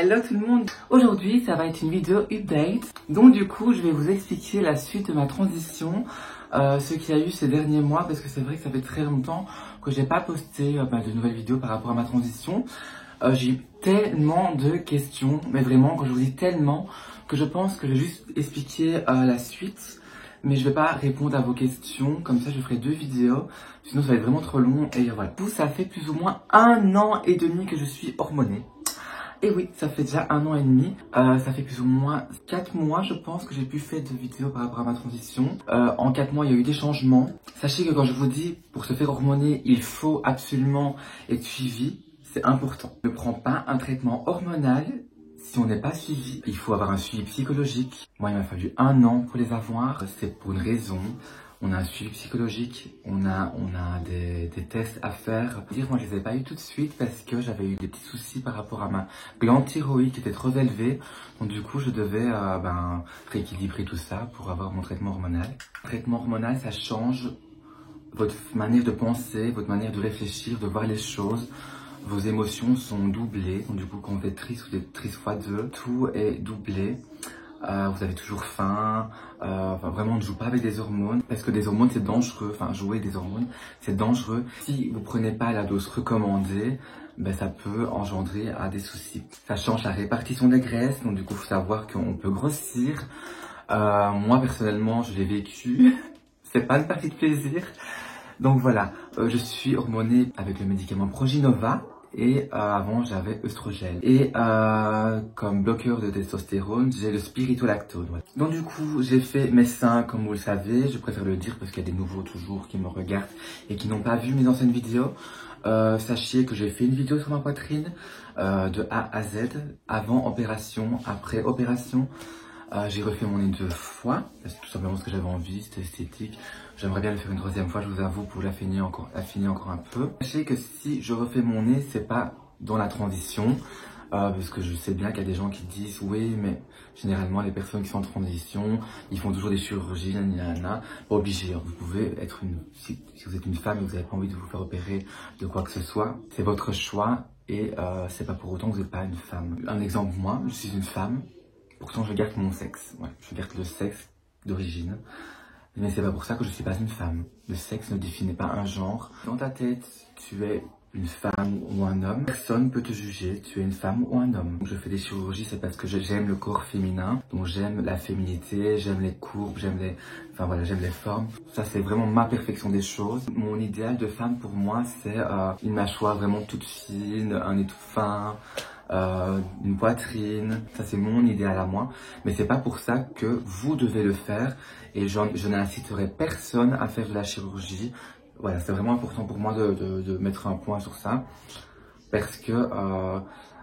Hello tout le monde. Aujourd'hui ça va être une vidéo update. Donc du coup je vais vous expliquer la suite de ma transition, ce qu'il y a eu ces derniers mois, parce que c'est vrai que ça fait très longtemps que j'ai pas posté de nouvelles vidéos par rapport à ma transition. J'ai eu tellement de questions, mais vraiment quand je vous dis tellement, que je pense que je vais juste expliquer la suite. Mais je vais pas répondre à vos questions, comme ça je ferai 2 vidéos, sinon ça va être vraiment trop long. Et voilà, tout ça fait plus ou moins 1 an et demi que je suis hormonée. Et oui, ça fait déjà 1 an et demi, ça fait plus ou moins 4 mois je pense que j'ai pu faire de vidéos par rapport à ma transition. En 4 mois il y a eu des changements. Sachez que quand je vous dis, pour se faire hormoner, il faut absolument être suivi, c'est important. Ne prends pas un traitement hormonal si on n'est pas suivi. Il faut avoir un suivi psychologique. Moi il m'a fallu 1 an pour les avoir, c'est pour une raison. On a un suivi psychologique, on a des tests à faire. Moi je les ai pas eu tout de suite parce que j'avais eu des petits soucis par rapport à ma glande thyroïde qui était trop élevée. Donc du coup je devais rééquilibrer tout ça pour avoir mon traitement hormonal. Le traitement hormonal ça change votre manière de penser, votre manière de réfléchir, de voir les choses. Vos émotions sont doublées, donc du coup quand vous êtes triste, vous êtes triste fois 2, tout est doublé. Vous avez toujours faim, vraiment ne joue pas avec des hormones, parce que des hormones c'est dangereux, jouer des hormones c'est dangereux. Si vous prenez pas la dose recommandée, ça peut engendrer des soucis. Ça change la répartition des graisses, donc du coup il faut savoir qu'on peut grossir. Moi personnellement je l'ai vécu, c'est pas une partie de plaisir. Donc voilà, je suis hormonée avec le médicament Proginova. Et avant j'avais œstrogène. Et comme bloqueur de testostérone, j'ai le spironolactone. Ouais. Donc du coup j'ai fait mes seins comme vous le savez. Je préfère le dire parce qu'il y a des nouveaux toujours qui me regardent et qui n'ont pas vu mes anciennes vidéos. Sachez que j'ai fait une vidéo sur ma poitrine de A à Z, avant opération, après opération. J'ai refait mon nez 2 fois, c'est tout simplement ce que j'avais envie, c'était esthétique. J'aimerais bien le faire une 3e fois, je vous avoue, pour l'affiner encore un peu. Sachez que si je refais mon nez, c'est pas dans la transition, parce que je sais bien qu'il y a des gens qui disent oui, mais généralement les personnes qui sont en transition, ils font toujours des chirurgies, pas obligé. Vous pouvez être si vous êtes une femme et vous n'avez pas envie de vous faire opérer de quoi que ce soit, c'est votre choix et c'est pas pour autant que vous n'êtes pas une femme. Un exemple, moi, je suis une femme. Pourtant, je garde mon sexe. Ouais, je garde le sexe d'origine. Mais c'est pas pour ça que je suis pas une femme. Le sexe ne définit pas un genre. Dans ta tête, tu es une femme ou un homme. Personne peut te juger. Tu es une femme ou un homme. Donc, je fais des chirurgies, c'est parce que j'aime le corps féminin. Donc, j'aime la féminité, j'aime les courbes, j'aime les formes. Ça, c'est vraiment ma perfection des choses. Mon idéal de femme, pour moi, c'est une mâchoire vraiment toute fine, un nez tout fin. Une poitrine, ça c'est mon idéal à moi, mais c'est pas pour ça que vous devez le faire et je n'inciterai personne à faire de la chirurgie. Voilà, c'est vraiment important pour moi de mettre un point sur ça, parce que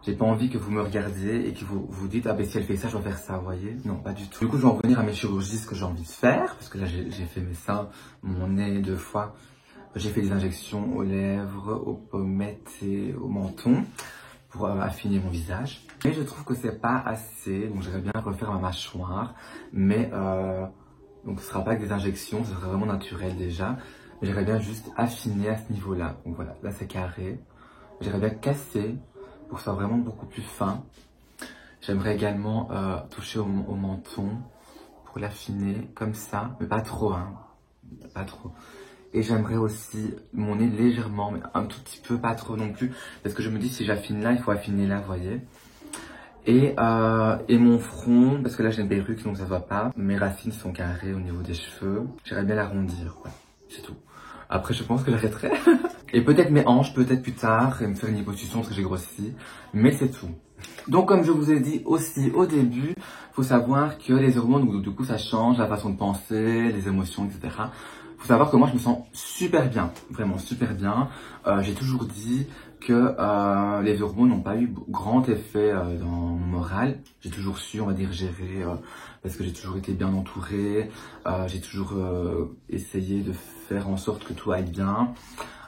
j'ai pas envie que vous me regardiez et que vous vous dites ah ben si elle fait ça je dois faire ça, vous voyez. Non, pas du tout. Du coup je vais en venir à mes chirurgies, ce que j'ai envie de faire, parce que là j'ai fait mes seins, mon nez 2 fois, j'ai fait des injections aux lèvres, aux pommettes et au menton pour affiner mon visage. Mais je trouve que c'est pas assez, donc j'aimerais bien refaire ma mâchoire, mais donc ce sera pas avec des injections, ce sera vraiment naturel déjà, mais j'aimerais bien juste affiner à ce niveau-là. Donc voilà, là c'est carré, j'aimerais bien casser pour que ce soit vraiment beaucoup plus fin. J'aimerais également toucher au menton pour l'affiner comme ça, mais pas trop, hein, pas trop. Et j'aimerais aussi mon nez légèrement, mais un tout petit peu, pas trop non plus. Parce que je me dis, si j'affine là, il faut affiner là, vous voyez. Et mon front, parce que là j'ai une perruque, donc ça se voit pas. Mes racines sont carrées au niveau des cheveux. J'aimerais bien l'arrondir, ouais, c'est tout. Après, je pense que j'arrêterai. Et peut-être mes hanches, peut-être plus tard, et me faire une liposuction parce que j'ai grossi. Mais c'est tout. Donc comme je vous ai dit aussi au début, faut savoir que les hormones, du coup ça change la façon de penser, les émotions, etc. Faut savoir que moi je me sens super bien, vraiment super bien. J'ai toujours dit que les hormones n'ont pas eu grand effet dans mon moral. J'ai toujours su, on va dire, gérer parce que j'ai toujours été bien entourée. J'ai toujours essayé de faire en sorte que tout aille bien.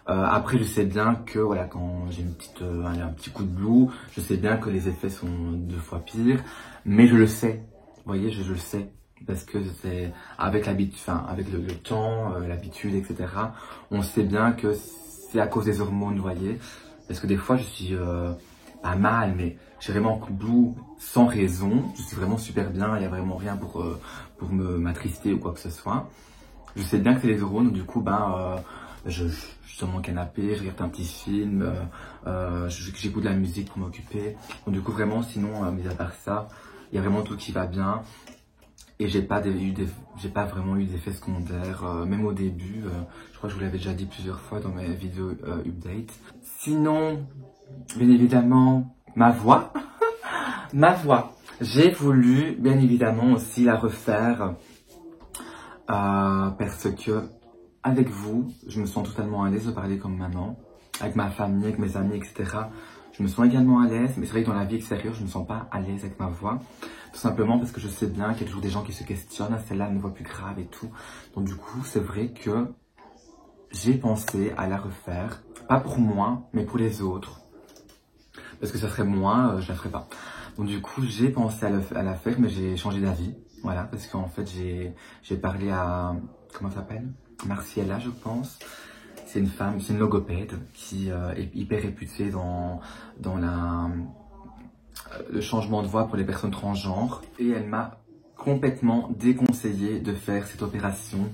Après, je sais bien que voilà, quand j'ai un petit coup de blues, je sais bien que les effets sont 2 fois pires, mais je le sais. Vous voyez, je le sais. Parce que c'est avec l'habitude, avec le temps, l'habitude, etc. On sait bien que c'est à cause des hormones, vous voyez. Parce que des fois, je suis pas mal, mais j'ai vraiment un coup de blues sans raison. Je suis vraiment super bien, il n'y a vraiment rien pour m'attrister ou quoi que ce soit. Je sais bien que c'est les neurones, du coup, je suis sur mon canapé, je regarde un petit film, j'écoute de la musique pour m'occuper. Donc du coup, vraiment, sinon, mis à part ça, il y a vraiment tout qui va bien. Et j'ai pas vraiment eu d'effets secondaires, même au début, je crois que je vous l'avais déjà dit plusieurs fois dans mes vidéos update. Sinon, bien évidemment, ma voix, ma voix. J'ai voulu, bien évidemment, aussi la refaire, parce que, avec vous, je me sens totalement à l'aise de parler comme maintenant, avec ma famille, avec mes amis, etc. Je me sens également à l'aise, mais c'est vrai que dans la vie extérieure, je ne me sens pas à l'aise avec ma voix. Tout simplement parce que je sais bien qu'il y a toujours des gens qui se questionnent, ah, celle-là a une voix plus grave et tout. Donc du coup, c'est vrai que j'ai pensé à la refaire, pas pour moi, mais pour les autres. Parce que ça serait moi, je la ferais pas. Donc du coup, j'ai pensé à la faire, mais j'ai changé d'avis. Voilà, parce qu'en fait, j'ai parlé à, comment ça s'appelle, Marciella, je pense. C'est une femme, c'est une logopède qui est hyper réputée dans le changement de voix pour les personnes transgenres. Et elle m'a complètement déconseillé de faire cette opération.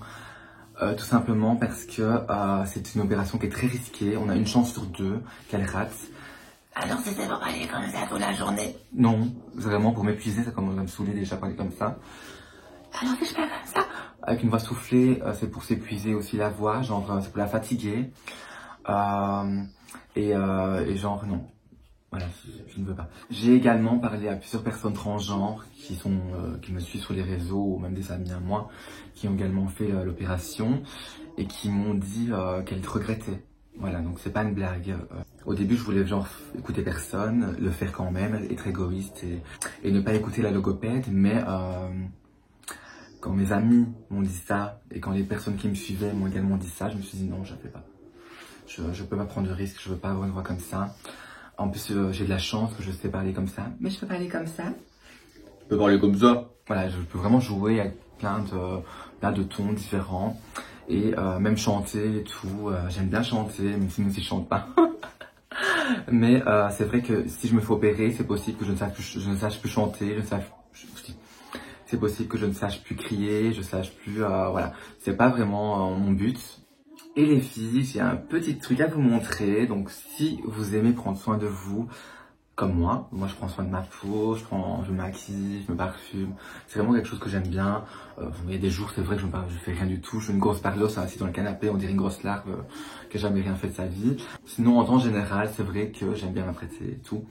Tout simplement parce que c'est une opération qui est très risquée. On a une chance sur 2 qu'elle rate. Alors c'était pour parler comme ça toute la journée? Non, vraiment pour m'épuiser, ça commence à me saouler déjà parler comme ça. Alors si je parle comme ça, avec une voix soufflée, c'est pour s'épuiser aussi la voix, genre c'est pour la fatiguer. Et genre non, voilà, je ne veux pas. J'ai également parlé à plusieurs personnes transgenres qui me suivent sur les réseaux, ou même des amis à moi, qui ont également fait l'opération et qui m'ont dit qu'elles regrettaient. Voilà, donc c'est pas une blague. Au début, je voulais genre écouter personne, le faire quand même, être égoïste et ne pas écouter la logopède, mais quand mes amis m'ont dit ça et quand les personnes qui me suivaient m'ont également dit ça, je me suis dit non, je ne fais pas. Je peux pas prendre de risque, je veux pas avoir une voix comme ça. En plus, j'ai de la chance que je sais parler comme ça. Mais je peux parler comme ça. Je peux parler comme ça. Voilà, je peux vraiment jouer avec plein de tons différents. Et même chanter et tout. J'aime bien chanter, même si je chante pas. Mais c'est vrai que si je me fais opérer, c'est possible que je ne sache plus chanter, c'est possible que je ne sache plus crier, je sache plus, voilà. C'est pas vraiment mon but. Et les filles, j'ai un petit truc à vous montrer. Donc si vous aimez prendre soin de vous, comme moi je prends soin de ma peau, je me maquille, je me parfume. C'est vraiment quelque chose que j'aime bien. Il y a des jours, c'est vrai que je fais rien du tout. Je suis une grosse parlosse assise dans le canapé, on dirait une grosse larve qui n'a jamais rien fait de sa vie. Sinon, en temps général, c'est vrai que j'aime bien m'apprêter et tout.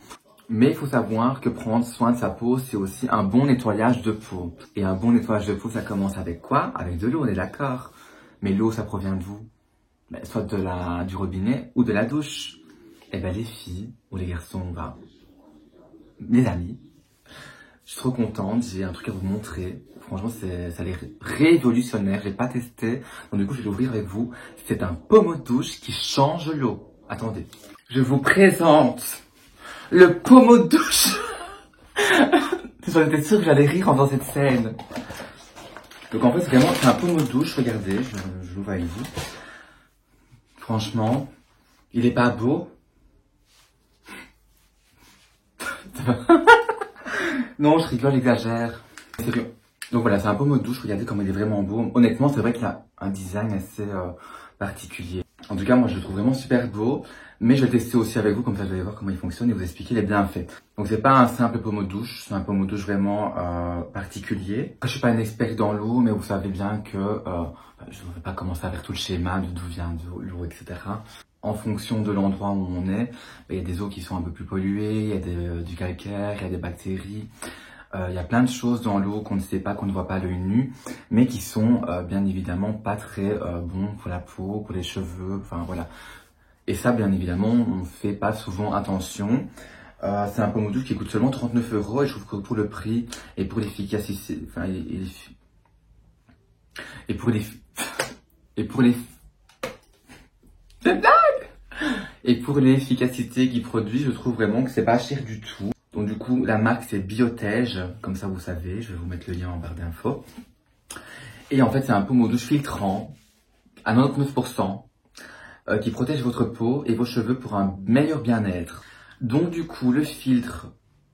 Mais il faut savoir que prendre soin de sa peau, c'est aussi un bon nettoyage de peau. Et un bon nettoyage de peau, ça commence avec quoi? Avec de l'eau, on est d'accord. Mais l'eau, ça provient de vous. Soit du robinet ou de la douche. Et ben les filles ou les garçons, mes amis, je suis trop contente, j'ai un truc à vous montrer. Franchement, ça a l'air révolutionnaire, j'ai pas testé. Donc du coup, je vais l'ouvrir avec vous. C'est un pommeau de douche qui change l'eau. Attendez, je vous présente le pommeau de douche. J'étais sûre que j'allais rire en faisant cette scène. Donc en fait, c'est un pommeau de douche, regardez, je l'ouvre avec vous. Franchement, il est pas beau. Non, je rigole, j'exagère. Sérieux. Donc voilà, c'est un pommeau de douche, regardez comme il est vraiment beau. Honnêtement, c'est vrai qu'il a un design assez particulier. En tout cas, moi je le trouve vraiment super beau. Mais je vais le tester aussi avec vous, comme ça vous allez voir comment il fonctionne et vous expliquer les bienfaits. Donc c'est pas un simple pommeau de douche, c'est un pommeau de douche vraiment particulier. Je suis pas un expert dans l'eau, mais vous savez bien que je ne vais pas commencer à faire tout le schéma de d'où vient l'eau, etc. En fonction de l'endroit où on est, il y a des eaux qui sont un peu plus polluées, il y a du calcaire, il y a des bactéries. Il y a plein de choses dans l'eau qu'on ne sait pas, qu'on ne voit pas à l'œil nu, mais qui sont bien évidemment pas très bons pour la peau, pour les cheveux, enfin voilà. Et ça, bien évidemment, on ne fait pas souvent attention. C'est un pommeau de douche qui coûte seulement 39 € et je trouve que pour le prix et pour l'efficacité, enfin, et pour les et pour l'efficacité qu'il produit, je trouve vraiment que c'est pas cher du tout. Donc du coup, la marque c'est Biotège, comme ça vous savez, je vais vous mettre le lien en barre d'infos. Et en fait, c'est un pommeau de douche filtrant à 99%. Qui protège votre peau et vos cheveux pour un meilleur bien-être. Donc du coup, le filtre,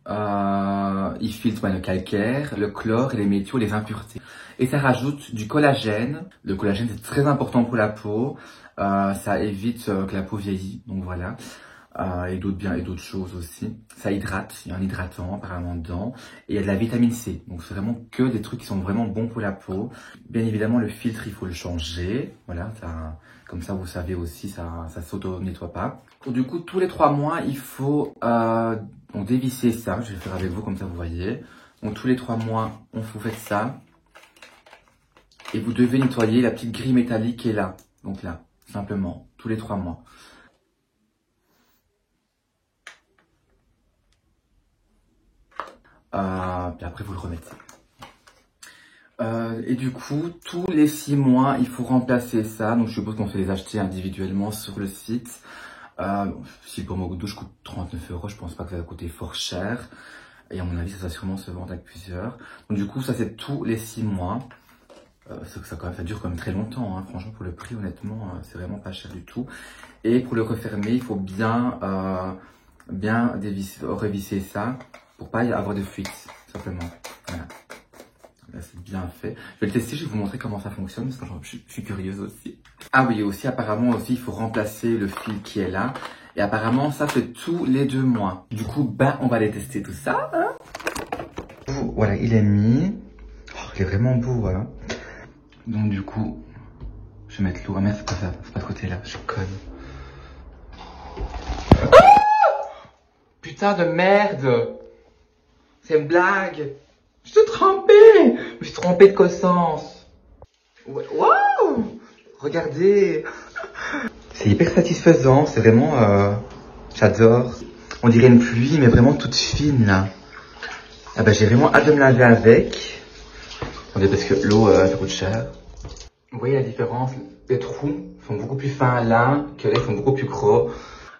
il filtre le calcaire, le chlore, les métaux, les impuretés. Et ça rajoute du collagène. Le collagène, c'est très important pour la peau. Ça évite que la peau vieillit, donc voilà. Et d'autres choses aussi. Ça hydrate, il y a un hydratant apparemment dedans. Et il y a de la vitamine C. Donc c'est vraiment que des trucs qui sont vraiment bons pour la peau. Bien évidemment, le filtre, il faut le changer. Voilà, comme ça vous savez aussi, ça s'auto-nettoie pas. Donc, du coup, tous les 3 mois, il faut donc dévisser ça. Je vais le faire avec vous, comme ça vous voyez. Donc tous les 3 mois, vous faites ça. Et vous devez nettoyer la petite grille métallique qui est là. Donc là, simplement, tous les 3 mois. Puis après, vous le remettez. Et du coup, tous les 6 mois, il faut remplacer ça. Donc, je suppose qu'on fait les acheter individuellement sur le site. Si le pommeau de douche coûte 39 €, je pense pas que ça va coûter fort cher. Et à mon avis, ça va sûrement se vendre avec plusieurs. Donc, du coup, ça, c'est tous les 6 mois. Ça dure quand même très longtemps. Hein. Franchement, pour le prix, honnêtement, c'est vraiment pas cher du tout. Et pour le refermer, il faut bien revisser ça pour pas y avoir de fuite, simplement. Voilà. Là, c'est bien fait. Je vais le tester, je vais vous montrer comment ça fonctionne, parce que je suis curieuse aussi. Ah oui, aussi, apparemment, aussi, il faut remplacer le fil qui est là. Et apparemment, ça fait tous les 2 mois. Du coup, on va aller tester tout ça. Hein. Voilà, il est mis. Oh, il est vraiment beau, hein. Donc, du coup, je vais mettre l'eau. Ah merde, c'est pas ça, c'est pas ce côté-là, je conne. Putain de merde! C'est une blague! Je suis trompée! Je me suis trompée de cossence! Waouh! Regardez! C'est hyper satisfaisant, c'est vraiment... j'adore. On dirait une pluie, mais vraiment toute fine, là. Ah bah j'ai vraiment hâte de me laver avec. Attendez, parce que l'eau, ça coûte cher. Vous voyez la différence? Les trous sont beaucoup plus fins là, que là, ils sont beaucoup plus gros.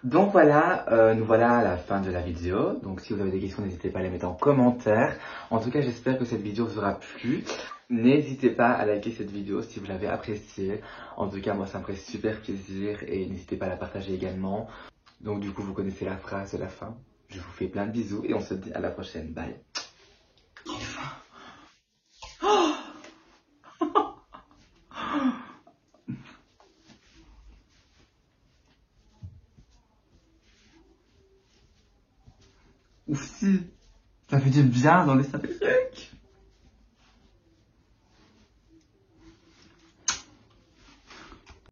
Donc voilà, nous voilà à la fin de la vidéo. Donc si vous avez des questions, n'hésitez pas à les mettre en commentaire. En tout cas, j'espère que cette vidéo vous aura plu. N'hésitez pas à liker cette vidéo si vous l'avez appréciée. En tout cas, moi, ça me ferait super plaisir et n'hésitez pas à la partager également. Donc du coup, vous connaissez la phrase de la fin. Je vous fais plein de bisous et on se dit à la prochaine. Bye. Enfin. Oh Ouf si, ça fait du bien dans les trucs.